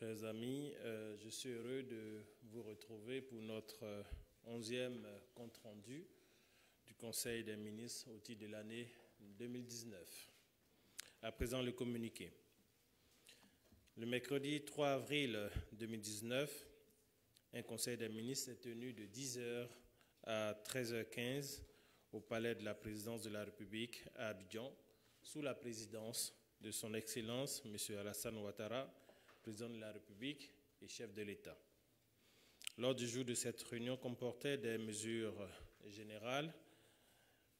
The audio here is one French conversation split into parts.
Chers amis, je suis heureux de vous retrouver pour notre 11e compte-rendu du Conseil des ministres au titre de l'année 2019. À présent, le communiqué. Le mercredi 3 avril 2019, un Conseil des ministres est tenu de 10h à 13h15 au Palais de la Présidence de la République à Abidjan, sous la présidence de son Excellence, M. Alassane Ouattara, président de la République et chef de l'État. L'ordre du jour de cette réunion comportait des mesures générales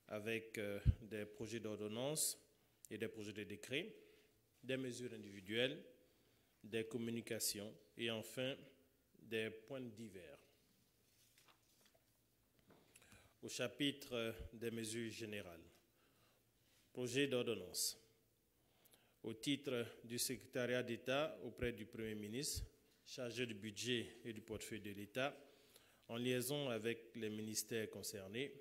avec des projets d'ordonnance et des projets de décret, des mesures individuelles, des communications et enfin des points divers. Au chapitre des mesures générales, projet d'ordonnance. Au titre du secrétariat d'État auprès du Premier ministre, chargé du budget et du portefeuille de l'État, en liaison avec les ministères concernés,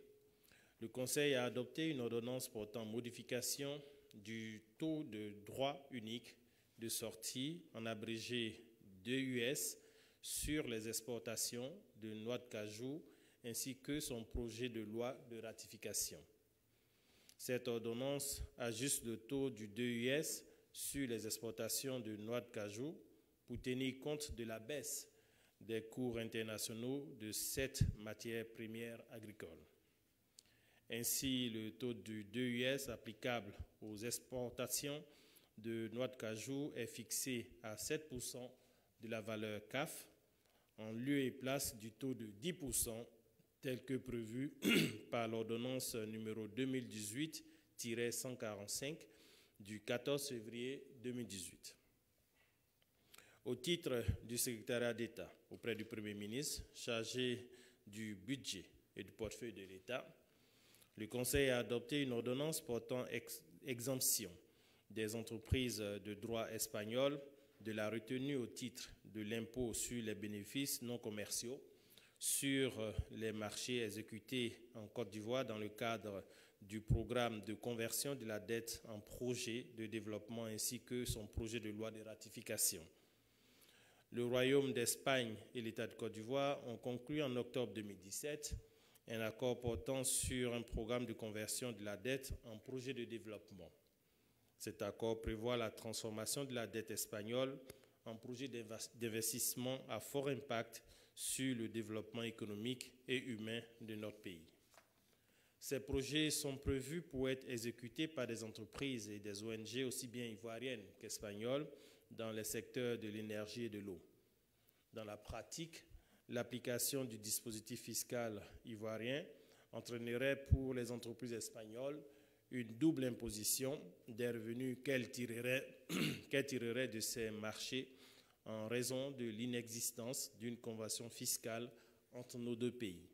le Conseil a adopté une ordonnance portant modification du taux de droit unique de sortie, en abrégé DUS, sur les exportations de noix de cajou, ainsi que son projet de loi de ratification. Cette ordonnance ajuste le taux du DUS sur les exportations de noix de cajou pour tenir compte de la baisse des cours internationaux de cette matière première agricole. Ainsi, le taux du DUS applicable aux exportations de noix de cajou est fixé à 7% de la valeur CAF, en lieu et place du taux de 10% tel que prévu par l'ordonnance numéro 2018-145 du 14 février 2018. Au titre du secrétariat d'État auprès du Premier ministre, chargé du budget et du portefeuille de l'État, le Conseil a adopté une ordonnance portant exemption des entreprises de droit espagnol de la retenue au titre de l'impôt sur les bénéfices non commerciaux sur les marchés exécutés en Côte d'Ivoire dans le cadre du programme de conversion de la dette en projet de développement ainsi que son projet de loi de ratification. Le Royaume d'Espagne et l'État de Côte d'Ivoire ont conclu en octobre 2017 un accord portant sur un programme de conversion de la dette en projet de développement. Cet accord prévoit la transformation de la dette espagnole en projet d'investissement à fort impact sur le développement économique et humain de notre pays. Ces projets sont prévus pour être exécutés par des entreprises et des ONG aussi bien ivoiriennes qu'espagnoles dans les secteurs de l'énergie et de l'eau. Dans la pratique, l'application du dispositif fiscal ivoirien entraînerait pour les entreprises espagnoles une double imposition des revenus qu'elles tireraient de ces marchés en raison de l'inexistence d'une convention fiscale entre nos deux pays.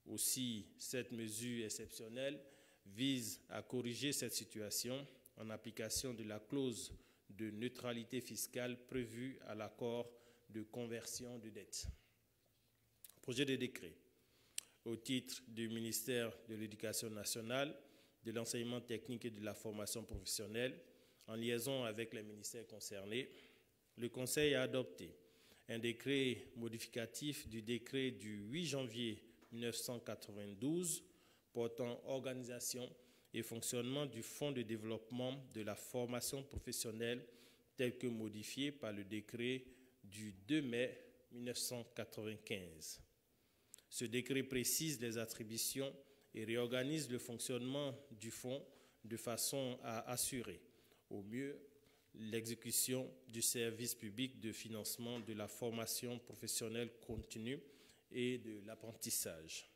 Aussi, cette mesure exceptionnelle vise à corriger cette situation en application de la clause de neutralité fiscale prévue à l'accord de conversion de dette. Projet de décret. Au titre du ministère de l'Éducation nationale, de l'enseignement technique et de la formation professionnelle, en liaison avec les ministères concernés, le Conseil a adopté un décret modificatif du décret du 8 janvier 1992 portant organisation et fonctionnement du Fonds de développement de la formation professionnelle tel que modifié par le décret du 2 mai 1995. Ce décret précise les attributions et réorganise le fonctionnement du fonds de façon à assurer au mieux l'exécution du service public de financement de la formation professionnelle continue et de l'apprentissage.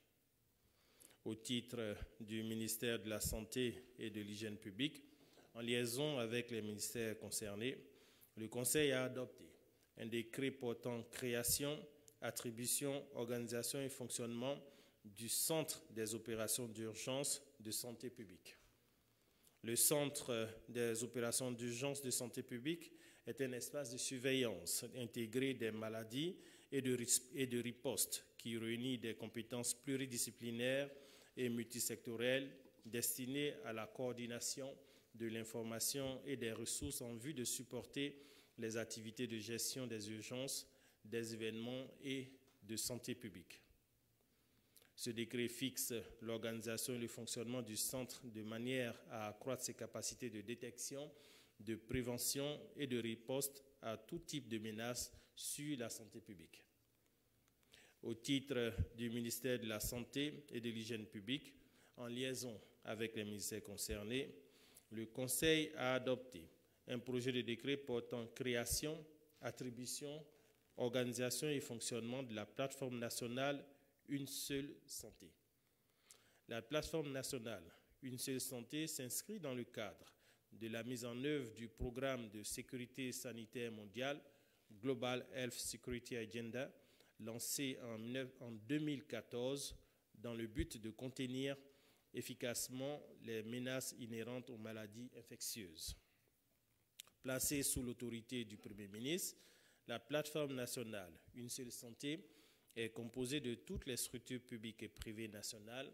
Au titre du ministère de la Santé et de l'Hygiène publique, en liaison avec les ministères concernés, le Conseil a adopté un décret portant création, attribution, organisation et fonctionnement du Centre des opérations d'urgence de santé publique. Le Centre des opérations d'urgence de santé publique est un espace de surveillance intégré des maladies et de riposte qui réunit des compétences pluridisciplinaires et multisectorielles destinées à la coordination de l'information et des ressources en vue de supporter les activités de gestion des urgences, des événements et de santé publique. Ce décret fixe l'organisation et le fonctionnement du centre de manière à accroître ses capacités de détection, de prévention et de riposte à tout type de menaces sur la santé publique. Au titre du ministère de la Santé et de l'Hygiène publique, en liaison avec les ministères concernés, le Conseil a adopté un projet de décret portant création, attribution, organisation et fonctionnement de la plateforme nationale Une seule santé. La plateforme nationale Une seule santé s'inscrit dans le cadre de la mise en œuvre du programme de sécurité sanitaire mondiale Global Health Security Agenda, lancé en 2014 dans le but de contenir efficacement les menaces inhérentes aux maladies infectieuses. Placée sous l'autorité du Premier ministre, la plateforme nationale Une seule santé est composée de toutes les structures publiques et privées nationales,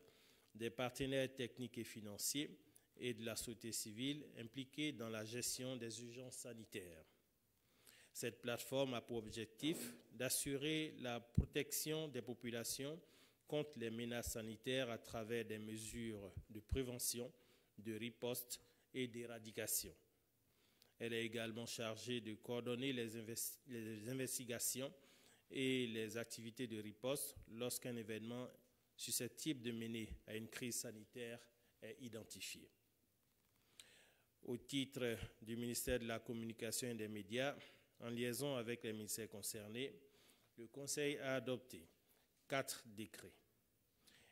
des partenaires techniques et financiers et de la société civile impliqués dans la gestion des urgences sanitaires. Cette plateforme a pour objectif d'assurer la protection des populations contre les menaces sanitaires à travers des mesures de prévention, de riposte et d'éradication. Elle est également chargée de coordonner les investigations et les activités de riposte lorsqu'un événement susceptible de mener à une crise sanitaire est identifié. Au titre du ministère de la Communication et des Médias, en liaison avec les ministères concernés, le Conseil a adopté 4 décrets.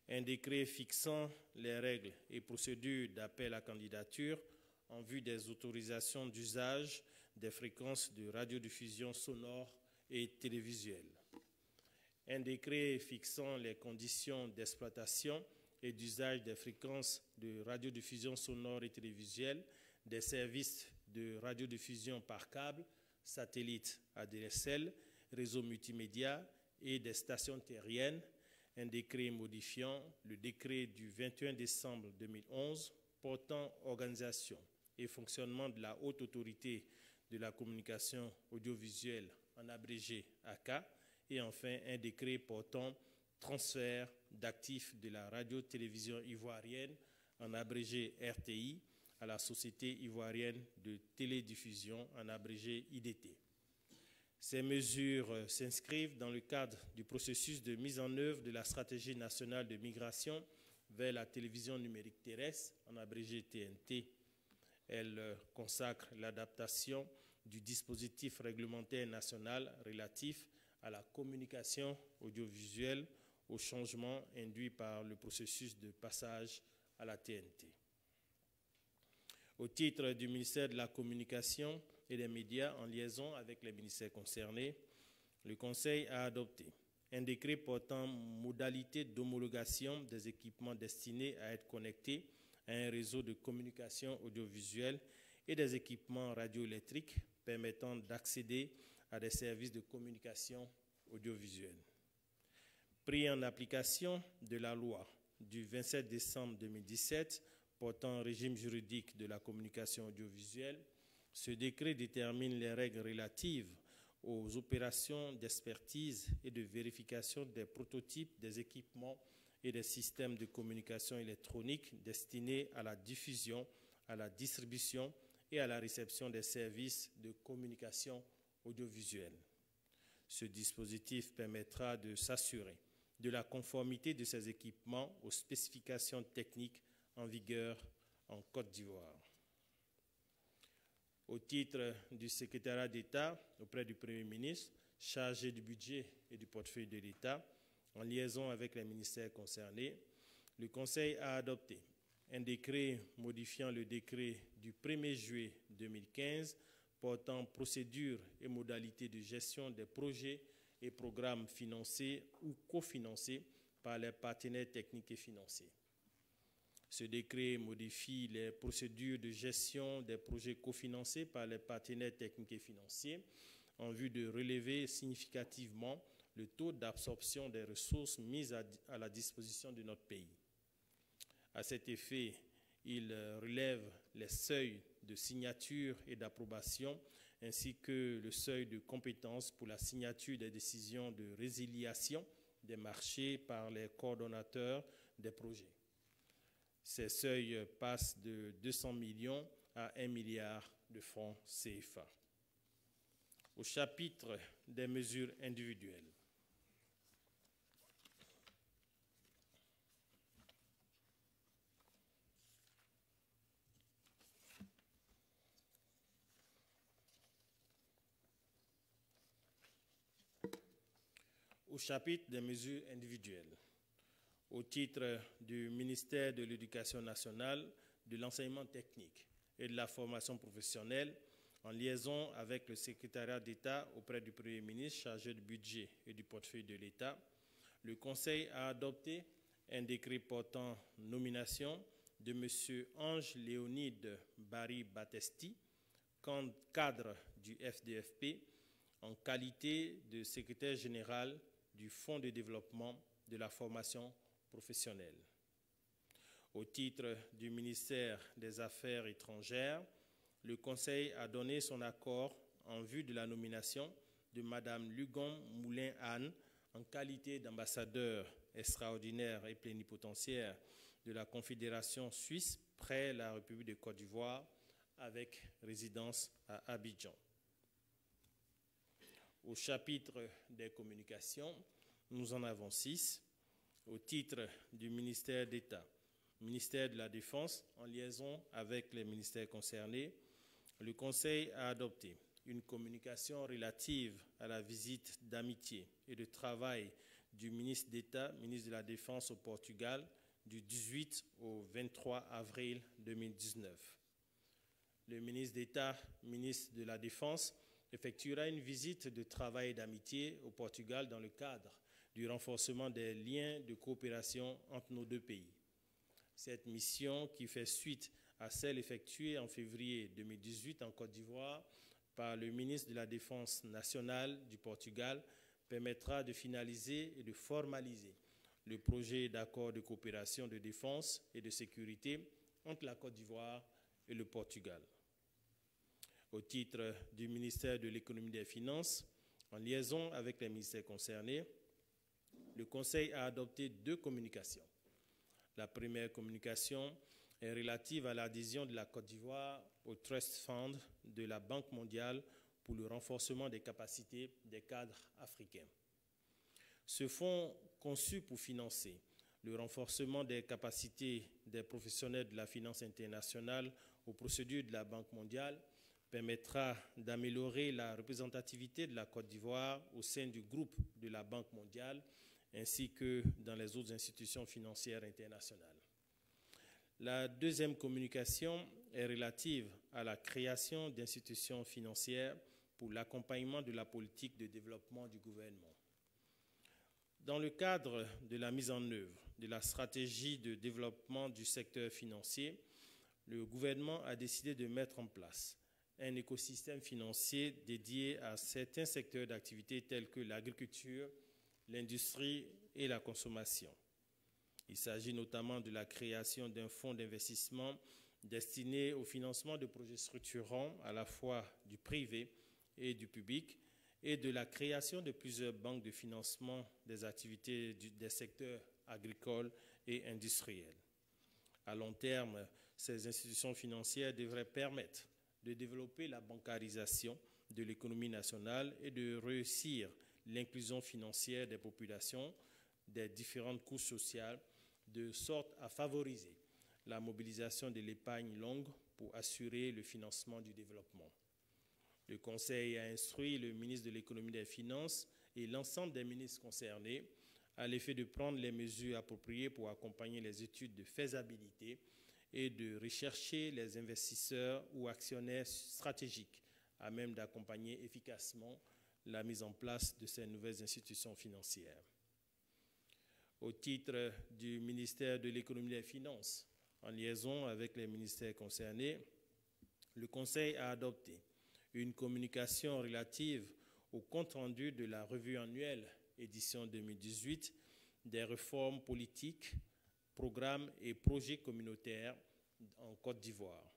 Un décret fixant les règles et procédures d'appel à candidature en vue des autorisations d'usage des fréquences de radiodiffusion sonore et télévisuelle. Un décret fixant les conditions d'exploitation et d'usage des fréquences de radiodiffusion sonore et télévisuelle, des services de radiodiffusion par câble, satellite ADSL, réseau multimédia et des stations terriennes. Un décret modifiant le décret du 21 décembre 2011 portant organisation et fonctionnement de la Haute Autorité de la Communication audiovisuelle, en abrégé ACA, et enfin un décret portant transfert d'actifs de la radio-télévision ivoirienne, en abrégé RTI, à la Société ivoirienne de télédiffusion, en abrégé IDT. Ces mesures s'inscrivent dans le cadre du processus de mise en œuvre de la stratégie nationale de migration vers la télévision numérique terrestre, en abrégé TNT. Elle consacre l'adaptation du dispositif réglementaire national relatif à la communication audiovisuelle aux changements induits par le processus de passage à la TNT. Au titre du ministère de la Communication et des Médias, en liaison avec les ministères concernés, le Conseil a adopté un décret portant modalité d'homologation des équipements destinés à être connectés à un réseau de communication audiovisuelle et des équipements radioélectriques permettant d'accéder à des services de communication audiovisuelle. Pris en application de la loi du 27 décembre 2017 portant régime juridique de la communication audiovisuelle, ce décret détermine les règles relatives aux opérations d'expertise et de vérification des prototypes des équipements et des systèmes de communication électronique destinés à la diffusion, à la distribution et à la réception des services de communication audiovisuelle. Ce dispositif permettra de s'assurer de la conformité de ces équipements aux spécifications techniques en vigueur en Côte d'Ivoire. Au titre du secrétariat d'État auprès du Premier ministre, chargé du budget et du portefeuille de l'État, en liaison avec les ministères concernés, le Conseil a adopté un décret modifiant le décret du 1er juillet 2015 portant procédure et modalités de gestion des projets et programmes financés ou cofinancés par les partenaires techniques et financiers. Ce décret modifie les procédures de gestion des projets cofinancés par les partenaires techniques et financiers en vue de relever significativement le taux d'absorption des ressources mises à la disposition de notre pays. À cet effet, il relève les seuils de signature et d'approbation ainsi que le seuil de compétence pour la signature des décisions de résiliation des marchés par les coordonnateurs des projets. Ces seuils passent de 200 millions à 1 milliard de francs CFA. Au chapitre des mesures individuelles. Au chapitre des mesures individuelles, au titre du ministère de l'Éducation nationale, de l'enseignement technique et de la formation professionnelle, en liaison avec le secrétariat d'État auprès du Premier ministre chargé du budget et du portefeuille de l'État, le Conseil a adopté un décret portant nomination de M. Ange Léonide Barry Battesti, cadre du FDFP, en qualité de secrétaire général du Fonds de développement de la formation professionnelle. Au titre du ministère des Affaires étrangères, le Conseil a donné son accord en vue de la nomination de Mme Lugon Moulin-Anne en qualité d'ambassadeur extraordinaire et plénipotentiaire de la Confédération suisse près la République de Côte d'Ivoire avec résidence à Abidjan. Au chapitre des communications, nous en avons 6. Au titre du ministère d'État, ministère de la Défense, en liaison avec les ministères concernés, le Conseil a adopté une communication relative à la visite d'amitié et de travail du ministre d'État, ministre de la Défense au Portugal, du 18 au 23 avril 2019. Le ministre d'État, ministre de la Défense, effectuera une visite de travail et d'amitié au Portugal dans le cadre du renforcement des liens de coopération entre nos deux pays. Cette mission, qui fait suite à celle effectuée en février 2018 en Côte d'Ivoire par le ministre de la Défense nationale du Portugal, permettra de finaliser et de formaliser le projet d'accord de coopération de défense et de sécurité entre la Côte d'Ivoire et le Portugal. Au titre du ministère de l'Économie et des Finances, en liaison avec les ministères concernés, le Conseil a adopté 2 communications. La première communication est relative à l'adhésion de la Côte d'Ivoire au Trust Fund de la Banque mondiale pour le renforcement des capacités des cadres africains. Ce fonds, conçu pour financer le renforcement des capacités des professionnels de la finance internationale aux procédures de la Banque mondiale, permettra d'améliorer la représentativité de la Côte d'Ivoire au sein du groupe de la Banque mondiale ainsi que dans les autres institutions financières internationales. La deuxième communication est relative à la création d'institutions financières pour l'accompagnement de la politique de développement du gouvernement. Dans le cadre de la mise en œuvre de la stratégie de développement du secteur financier, le gouvernement a décidé de mettre en place un écosystème financier dédié à certains secteurs d'activité tels que l'agriculture, l'industrie et la consommation. Il s'agit notamment de la création d'un fonds d'investissement destiné au financement de projets structurants à la fois du privé et du public et de la création de plusieurs banques de financement des activités des secteurs agricoles et industriels. À long terme, ces institutions financières devraient permettre de développer la bancarisation de l'économie nationale et de réussir l'inclusion financière des populations des différentes couches sociales, de sorte à favoriser la mobilisation de l'épargne longue pour assurer le financement du développement. Le Conseil a instruit le ministre de l'Économie et des Finances et l'ensemble des ministres concernés à l'effet de prendre les mesures appropriées pour accompagner les études de faisabilité et de rechercher les investisseurs ou actionnaires stratégiques à même d'accompagner efficacement la mise en place de ces nouvelles institutions financières. Au titre du ministère de l'Économie et des Finances, en liaison avec les ministères concernés, le Conseil a adopté une communication relative au compte-rendu de la revue annuelle édition 2018 des réformes politiques, programmes et projets communautaires en Côte d'Ivoire.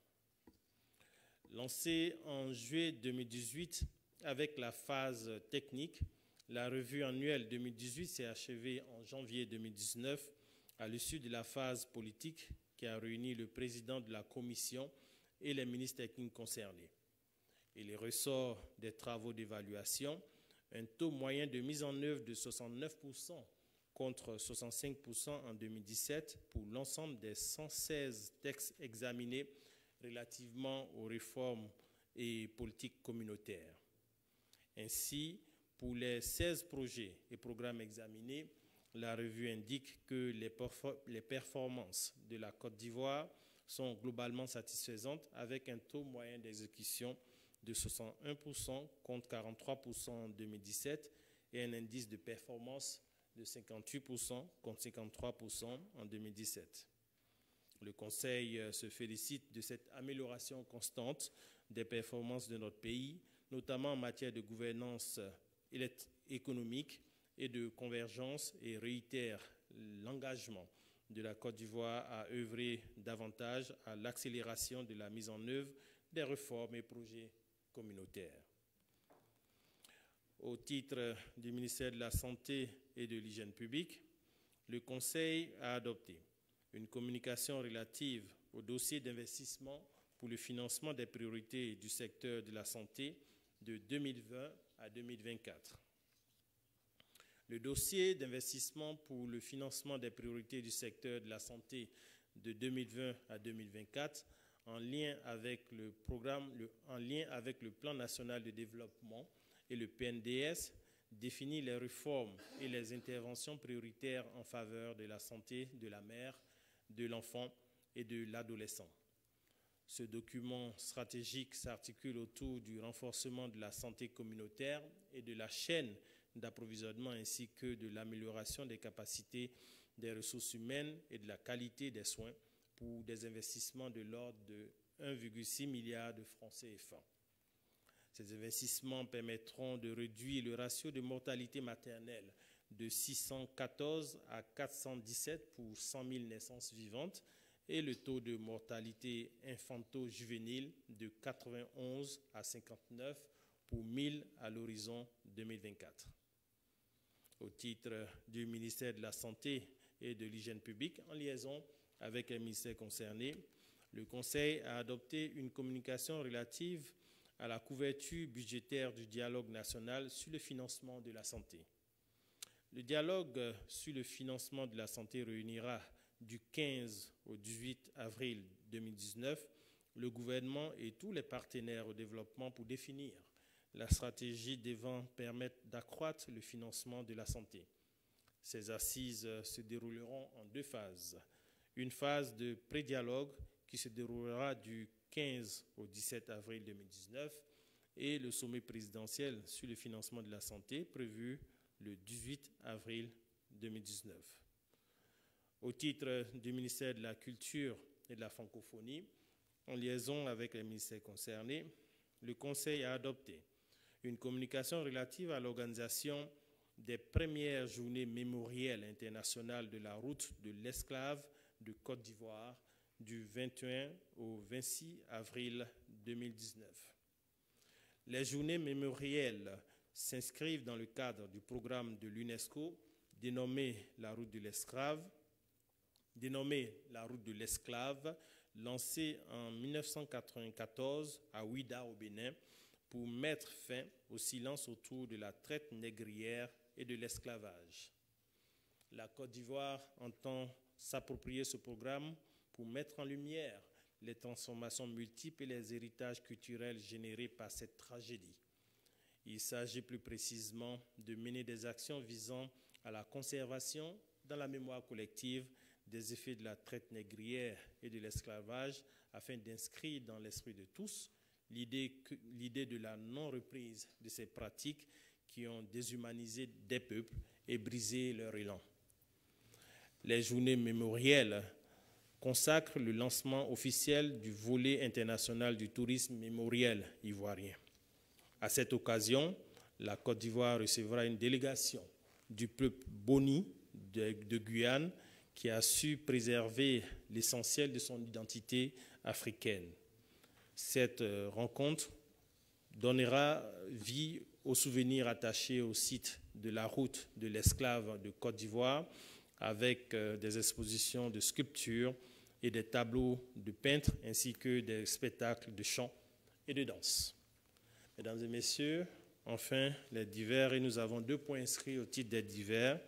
Lancée en juillet 2018 avec la phase technique, la revue annuelle 2018 s'est achevée en janvier 2019 à l'issue de la phase politique qui a réuni le président de la commission et les ministres techniques concernés. Il ressort des travaux d'évaluation un taux moyen de mise en œuvre de 69% contre 65% en 2017 pour l'ensemble des 116 textes examinés relativement aux réformes et politiques communautaires. Ainsi, pour les 16 projets et programmes examinés, la revue indique que les performances de la Côte d'Ivoire sont globalement satisfaisantes avec un taux moyen d'exécution de 61% contre 43% en 2017 et un indice de performance de 58% contre 53% en 2017. Le Conseil se félicite de cette amélioration constante des performances de notre pays, notamment en matière de gouvernance économique et de convergence, et réitère l'engagement de la Côte d'Ivoire à œuvrer davantage à l'accélération de la mise en œuvre des réformes et projets communautaires. Au titre du ministère de la Santé et de l'Hygiène publique, le Conseil a adopté une communication relative au dossier d'investissement pour le financement des priorités du secteur de la santé de 2020 à 2024. Le dossier d'investissement pour le financement des priorités du secteur de la santé de 2020 à 2024, en lien avec le Plan national de développement et le PNDS, définit les réformes et les interventions prioritaires en faveur de la santé de la mère, de l'enfant et de l'adolescent. Ce document stratégique s'articule autour du renforcement de la santé communautaire et de la chaîne d'approvisionnement ainsi que de l'amélioration des capacités des ressources humaines et de la qualité des soins pour des investissements de l'ordre de 1,6 milliard de francs CFA. Ces investissements permettront de réduire le ratio de mortalité maternelle de 614 à 417 pour 100 000 naissances vivantes et le taux de mortalité infanto-juvénile de 91 à 59 pour 1000 à l'horizon 2024. Au titre du ministère de la Santé et de l'Hygiène publique, en liaison avec les ministères concernés, le Conseil a adopté une communication relative à la couverture budgétaire du dialogue national sur le financement de la santé. Le dialogue sur le financement de la santé réunira du 15 au 18 avril 2019 le gouvernement et tous les partenaires au développement pour définir la stratégie devant permettre d'accroître le financement de la santé. Ces assises se dérouleront en deux phases. Une phase de pré-dialogue qui se déroulera du 15 au 17 avril 2019 et le sommet présidentiel sur le financement de la santé prévu le 18 avril 2019. Au titre du ministère de la Culture et de la Francophonie, en liaison avec les ministères concernés, le Conseil a adopté une communication relative à l'organisation des premières journées mémorielles internationales de la route de l'esclave de Côte d'Ivoire du 21 au 26 avril 2019. Les journées mémorielles s'inscrivent dans le cadre du programme de l'UNESCO dénommé la route de l'esclave, lancé en 1994 à Ouidah au Bénin pour mettre fin au silence autour de la traite négrière et de l'esclavage. La Côte d'Ivoire entend s'approprier ce programme pour mettre en lumière les transformations multiples et les héritages culturels générés par cette tragédie. Il s'agit plus précisément de mener des actions visant à la conservation dans la mémoire collective des effets de la traite négrière et de l'esclavage afin d'inscrire dans l'esprit de tous l'idée de la non-reprise de ces pratiques qui ont déshumanisé des peuples et brisé leur élan. Les journées mémorielles consacrent le lancement officiel du volet international du tourisme mémoriel ivoirien. À cette occasion, la Côte d'Ivoire recevra une délégation du peuple Boni de Guyane qui a su préserver l'essentiel de son identité africaine. Cette rencontre donnera vie aux souvenirs attachés au site de la route de l'esclave de Côte d'Ivoire, avec des expositions de sculptures et des tableaux de peintres, ainsi que des spectacles de chant et de danse. Mesdames et messieurs, enfin, les divers, et nous avons 2 points inscrits au titre des divers.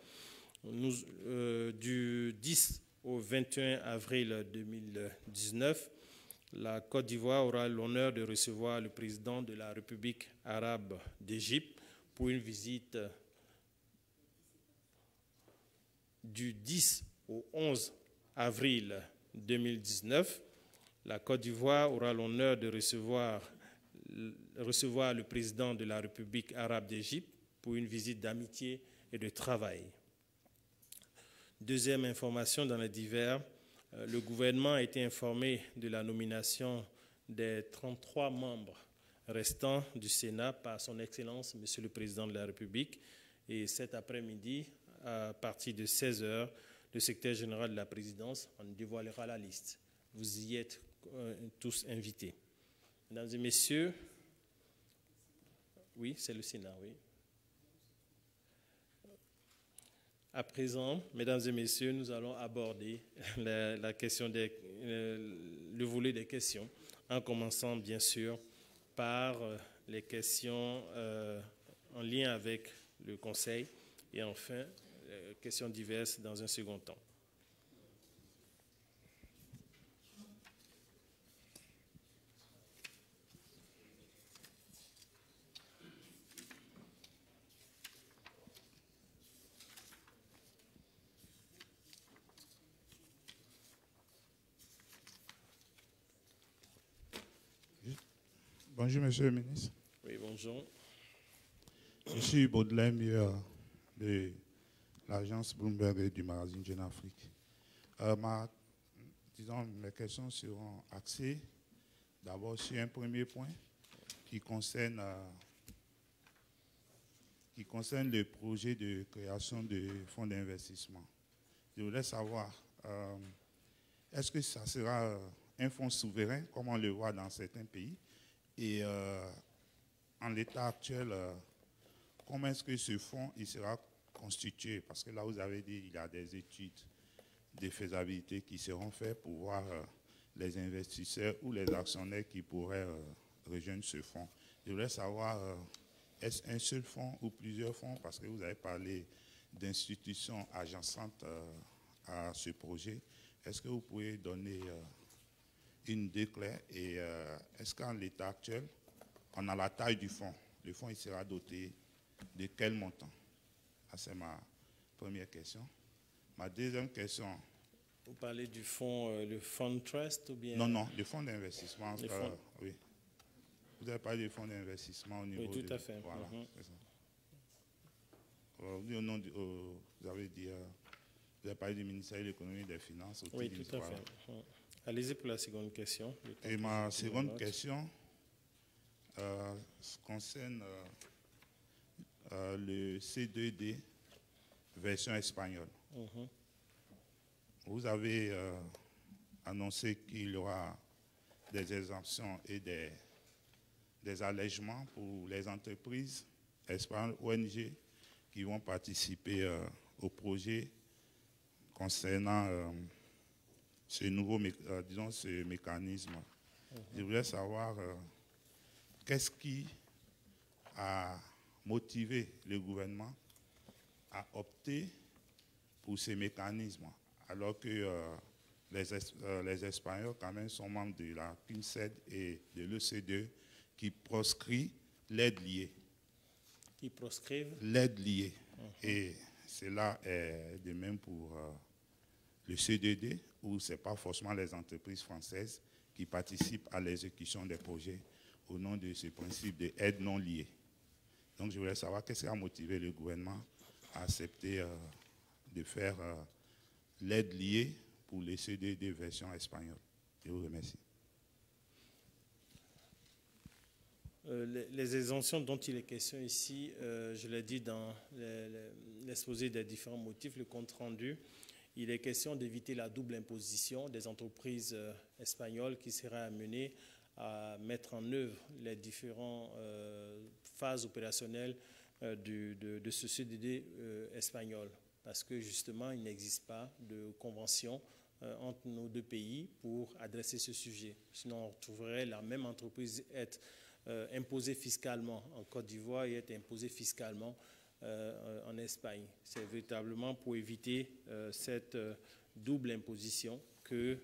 Du 10 au 21 avril 2019, la Côte d'Ivoire aura l'honneur de recevoir le président de la République arabe d'Égypte pour une visite du 10 au 11 avril 2019. La Côte d'Ivoire aura l'honneur de recevoir le président de la République arabe d'Égypte pour une visite d'amitié et de travail. Deuxième information dans les divers, le gouvernement a été informé de la nomination des 33 membres restants du Sénat par son Excellence, Monsieur le Président de la République. Et cet après-midi, à partir de 16 h, le secrétaire général de la présidence en dévoilera la liste. Vous y êtes tous invités. Mesdames et messieurs, oui, c'est le Sénat, oui. À présent, mesdames et messieurs, nous allons aborder la question le volet des questions, en commençant bien sûr par les questions en lien avec le Conseil et enfin, questions diverses dans un second temps. Bonjour, Monsieur le ministre. Oui, bonjour. Je suis Baudelaire Muir de l'agence Bloomberg et du magazine Jeune Afrique. Mes questions seront axées d'abord sur un premier point qui concerne le projet de création de fonds d'investissement. Je voulais savoir, est-ce que ça sera un fonds souverain, comme on le voit dans certains pays? Et en l'état actuel, comment est-ce que ce fonds il sera constitué? Parce que là, vous avez dit qu'il y a des études de faisabilité qui seront faites pour voir les investisseurs ou les actionnaires qui pourraient rejoindre ce fonds. Je voulais savoir, est-ce un seul fonds ou plusieurs fonds? Parce que vous avez parlé d'institutions agençantes à ce projet. Est-ce que vous pouvez donner une idée claire et est-ce qu'en l'état actuel, on a la taille du fonds? Le fonds il sera doté de quel montant? C'est ma première question. Ma deuxième question. Vous parlez du fonds, le Fund Trust ou bien? Non, le fonds d'investissement. Oui. Vous avez parlé du fonds d'investissement au niveau. Oui, tout à fait. Voilà, c'est ça. Vous avez dit, vous avez parlé du ministère de l'économie et des finances. Oui, tout à fait. Allez-y pour la seconde question. Et ma seconde question concerne le C2D version espagnole. Vous avez annoncé qu'il y aura des exemptions et des allègements pour les entreprises espagnoles, ONG, qui vont participer au projet concernant ce nouveau, ce mécanisme. Je voulais savoir qu'est-ce qui a motivé le gouvernement à opter pour ces mécanismes, alors que les Espagnols quand même sont membres de la PINCED et de l'OCDE qui proscrit l'aide liée. Qui proscrivent l'aide liée. Et cela est de même pour le CDD, où ce n'est pas forcément les entreprises françaises qui participent à l'exécution des projets au nom de ce principe d'aide non liée. Donc je voulais savoir qu'est-ce qui a motivé le gouvernement à accepter de faire l'aide liée pour les CDD version espagnole. Je vous remercie. Les exemptions dont il est question ici, je l'ai dit dans l'exposé des différents motifs, le compte rendu, il est question d'éviter la double imposition des entreprises espagnoles qui seraient amenées à mettre en œuvre les différentes phases opérationnelles de ce CDD espagnol, parce que justement, il n'existe pas de convention entre nos deux pays pour adresser ce sujet. Sinon, on retrouverait la même entreprise être imposée fiscalement en Côte d'Ivoire et être imposée fiscalement en Espagne. C'est véritablement pour éviter cette double imposition que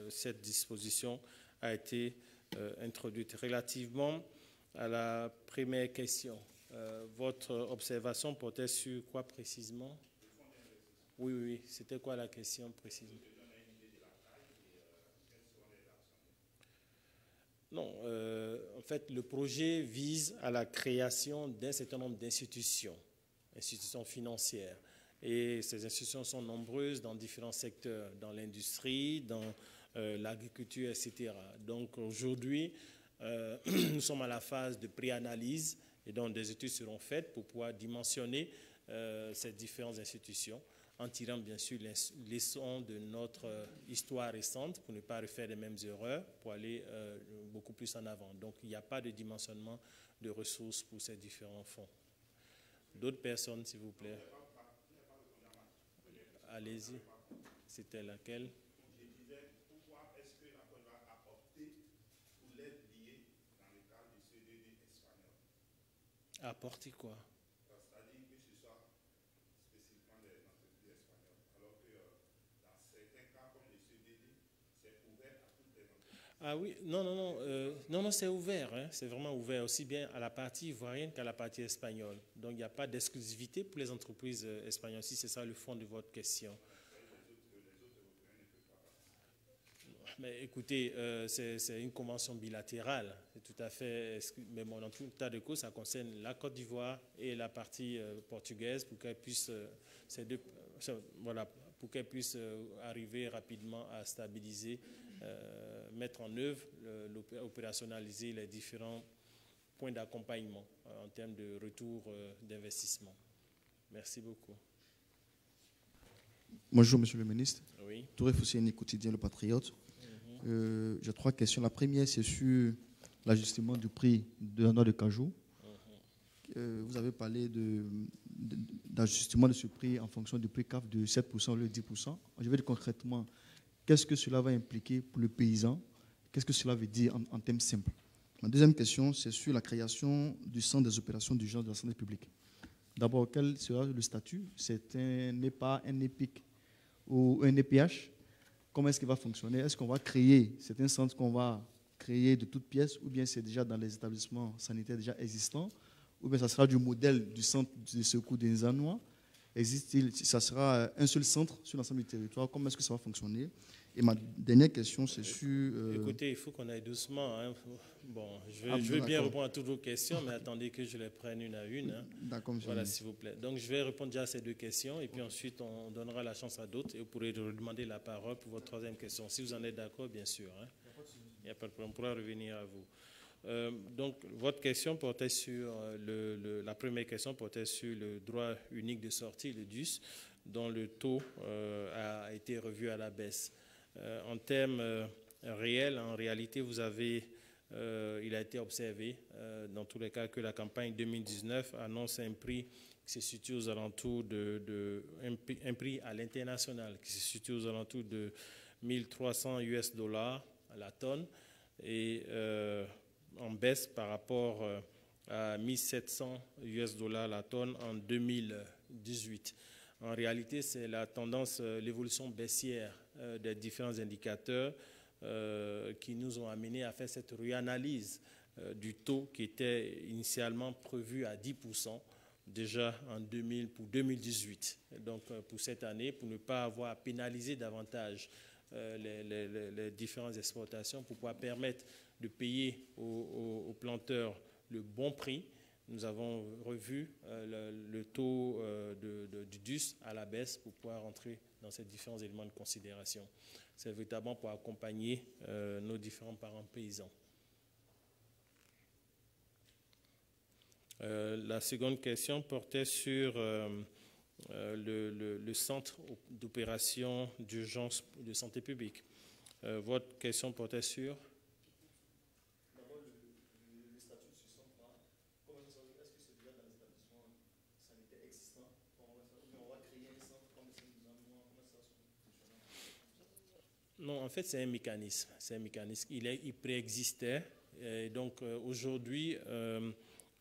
cette disposition a été introduite. Relativement à la première question, votre observation portait sur quoi précisément? Oui, oui, c'était quoi la question précisément? Non, en fait, le projet vise à la création d'un certain nombre d'institutions financières. Et ces institutions sont nombreuses dans différents secteurs, dans l'industrie, dans l'agriculture, etc. Donc aujourd'hui, nous sommes à la phase de pré-analyse et donc des études seront faites pour pouvoir dimensionner ces différentes institutions en tirant bien sûr les leçons de notre histoire récente pour ne pas refaire les mêmes erreurs, pour aller beaucoup plus en avant. Donc il n'y a pas de dimensionnement de ressources pour ces différents fonds. D'autres personnes, s'il vous plaît? Allez-y. C'était laquelle? Je disais, pourquoi est-ce que la Côte d'Ivoire a opté pour l'aide liée dans le cadre du CDD espagnol? Apporter quoi? C'est-à-dire que ce soit spécifiquement des entreprises espagnoles, alors que dans certains cas, comme le CDD, c'est ouvert à toutes les entreprises. Ah oui, non, c'est ouvert, hein, c'est vraiment ouvert, aussi bien à la partie ivoirienne qu'à la partie espagnole. Donc il n'y a pas d'exclusivité pour les entreprises espagnoles, si c'est ça le fond de votre question. Mais écoutez, c'est une convention bilatérale, c'est tout à fait, mais bon, dans tout tas de cause, ça concerne la Côte d'Ivoire et la partie portugaise pour qu'elles puissent, pour qu'elles puissent arriver rapidement à stabiliser, mettre en œuvre, opérationnaliser les différents points d'accompagnement en termes de retour d'investissement. Merci beaucoup. Bonjour, Monsieur le Ministre. Oui. Touré Fousseni, quotidien Le Patriote. J'ai 3 questions. La première, c'est sur l'ajustement du prix de la noix de cajou. Vous avez parlé d'ajustement de ce prix en fonction du prix CAF de 7% au lieu de 10%. Je vais dire concrètement, qu'est-ce que cela va impliquer pour le paysan? Qu'est-ce que cela veut dire en termes simples? Ma deuxième question, c'est sur la création du Centre des opérations d'urgence de la santé publique. D'abord, quel sera le statut? C'est un EPA, un EPIC ou un EPH? Comment est-ce qu'il va fonctionner? Est-ce qu'on va créer, c'est un centre qu'on va créer de toutes pièces, ou bien c'est déjà dans les établissements sanitaires déjà existants, ou bien ça sera du modèle du centre de secours des Nzanois? Existe-t-il, ça sera un seul centre sur l'ensemble du territoire? Comment est-ce que ça va fonctionner? Et ma dernière question, c'est sur... Écoutez, il faut qu'on aille doucement. Hein. Bon, je vais bien répondre à toutes vos questions, mais attendez que je les prenne une à une. Hein. D'accord, monsieur. Voilà, s'il vous plaît. Donc, je vais répondre déjà à ces 2 questions, et puis ensuite, on donnera la chance à d'autres, et vous pourrez demander la parole pour votre 3e question. Si vous en êtes d'accord, bien sûr. Hein. Il n'y a pas de problème, on pourra revenir à vous. Donc, votre question portait sur, la première question portait sur le droit unique de sortie, le DUS, dont le taux a été revu à la baisse. En termes réels, en réalité, vous avez, il a été observé dans tous les cas que la campagne 2019 annonce un prix qui se situe aux alentours un prix à l'international qui se situe aux alentours de 1300 US $ à la tonne et en baisse par rapport à 1700 US $ à la tonne en 2018. En réalité, c'est la tendance, l'évolution baissière des différents indicateurs qui nous ont amenés à faire cette réanalyse du taux qui était initialement prévu à 10% déjà pour 2018. Donc pour cette année, pour ne pas avoir à pénaliser davantage les différentes exportations, pour pouvoir permettre de payer aux planteurs le bon prix, nous avons revu le taux du DUS à la baisse pour pouvoir entrer dans ces différents éléments de considération. C'est véritablement pour accompagner nos différents parents paysans. La seconde question portait sur le centre d'opération d'urgence de santé publique. Votre question portait sur Non, en fait, c'est un mécanisme. C'est un mécanisme. Il préexistait. Et donc, aujourd'hui,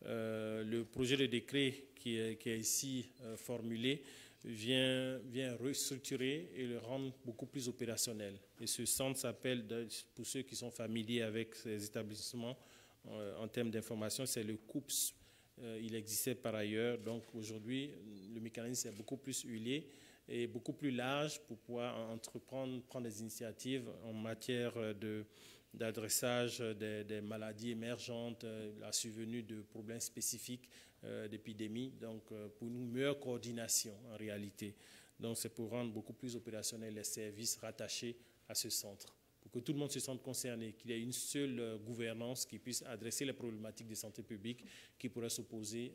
le projet de décret qui est ici formulé vient restructurer et le rendre beaucoup plus opérationnel. Et ce centre s'appelle, pour ceux qui sont familiers avec ces établissements en termes d'information, c'est le COUPS. Il existait par ailleurs. Donc, aujourd'hui, le mécanisme est beaucoup plus huilé et beaucoup plus large pour pouvoir prendre des initiatives en matière d'adressage des maladies émergentes, la survenue de problèmes spécifiques d'épidémie, donc pour une meilleure coordination en réalité. Donc c'est pour rendre beaucoup plus opérationnels les services rattachés à ce centre, pour que tout le monde se sente concerné, qu'il y ait une seule gouvernance qui puisse adresser les problématiques de santé publique qui pourraient s'opposer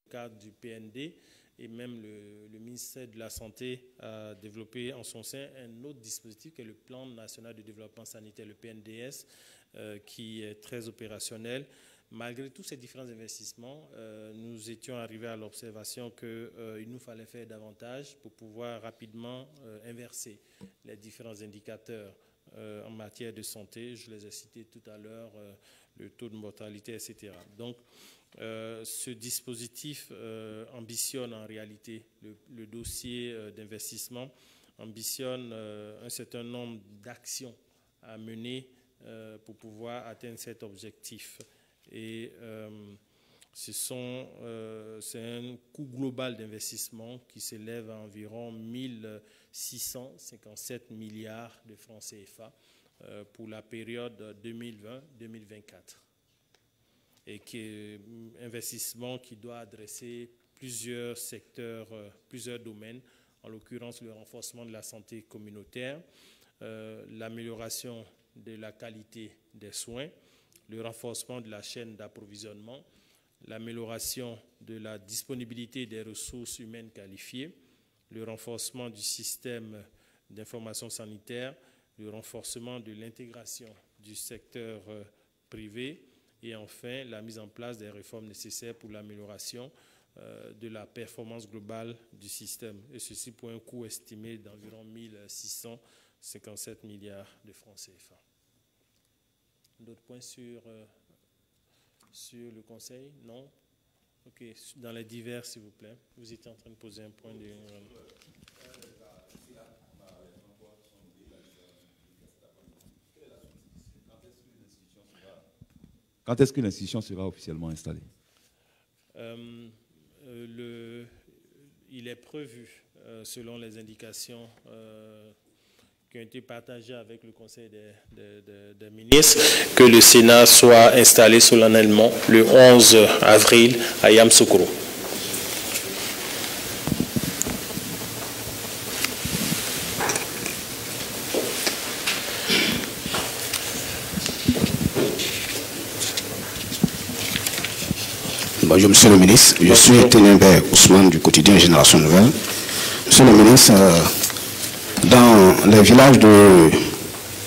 cadre du PND, et même le ministère de la Santé a développé en son sein un autre dispositif qui est le Plan national de développement sanitaire, le PNDS, qui est très opérationnel. Malgré tous ces différents investissements, nous étions arrivés à l'observation qu'il nous fallait faire davantage pour pouvoir rapidement inverser les différents indicateurs en matière de santé. Je les ai cités tout à l'heure, le taux de mortalité, etc. Donc, ce dispositif ambitionne en réalité, le dossier d'investissement ambitionne un certain nombre d'actions à mener pour pouvoir atteindre cet objectif. Et c'est un coût global d'investissement qui s'élève à environ 1657 milliards de francs CFA pour la période 2020-2024. Et qui est un investissement qui doit adresser plusieurs secteurs, plusieurs domaines, en l'occurrence le renforcement de la santé communautaire, l'amélioration de la qualité des soins, le renforcement de la chaîne d'approvisionnement, l'amélioration de la disponibilité des ressources humaines qualifiées, le renforcement du système d'information sanitaire, le renforcement de l'intégration du secteur privé, et enfin la mise en place des réformes nécessaires pour l'amélioration de la performance globale du système, et ceci pour un coût estimé d'environ 1657 milliards de francs CFA. D'autres points sur le Conseil? Non? Ok, dans les divers, s'il vous plaît. Vous étiez en train de poser un point de... Quand est-ce que l'institution sera officiellement installée? Il est prévu, selon les indications qui ont été partagées avec le Conseil des ministres, que le Sénat soit installé solennellement le 11 avril à Yamoussoukro. Bonjour, Monsieur le ministre. Je suis Ténimbert Ousmane du quotidien Génération Nouvelle. Monsieur le ministre, dans les villages de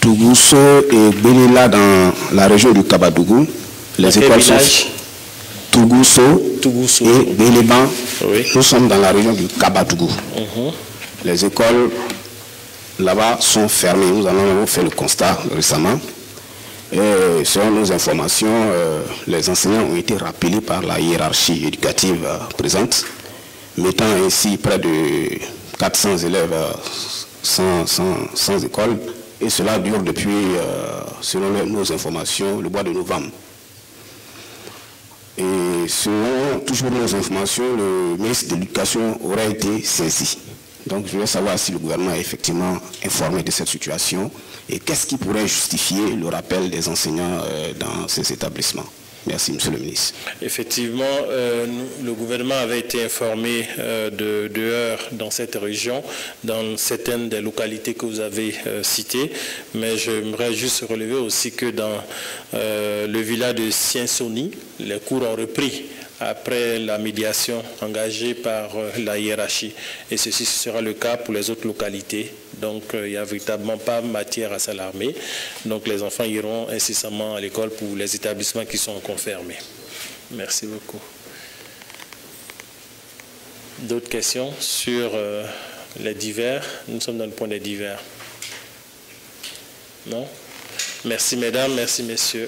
Tougousso et Belila, dans la région du Kabadougou, les écoles sont Tougousso et Béliban. Oui. Nous sommes dans la région du Kabadougou. Les écoles là-bas sont fermées. Nous avons fait le constat récemment. Et selon nos informations, les enseignants ont été rappelés par la hiérarchie éducative présente, mettant ainsi près de 400 élèves sans école, et cela dure depuis, selon nos informations, le mois de novembre. Et selon toujours nos informations, le ministre de l'Éducation aurait été saisi. Donc je voulais savoir si le gouvernement est effectivement informé de cette situation et qu'est-ce qui pourrait justifier le rappel des enseignants dans ces établissements. Merci, Monsieur le ministre. Effectivement, le gouvernement avait été informé de heurts dans cette région, dans certaines des localités que vous avez citées, mais j'aimerais juste relever aussi que dans le village de Siensoni, les cours ont repris après la médiation engagée par la hiérarchie. Et ceci sera le cas pour les autres localités. Donc, il n'y a véritablement pas matière à s'alarmer. Donc, les enfants iront incessamment à l'école pour les établissements qui sont confirmés. Merci beaucoup. D'autres questions sur les divers? Nous sommes dans le point des divers. Non? Merci, mesdames. Merci, messieurs.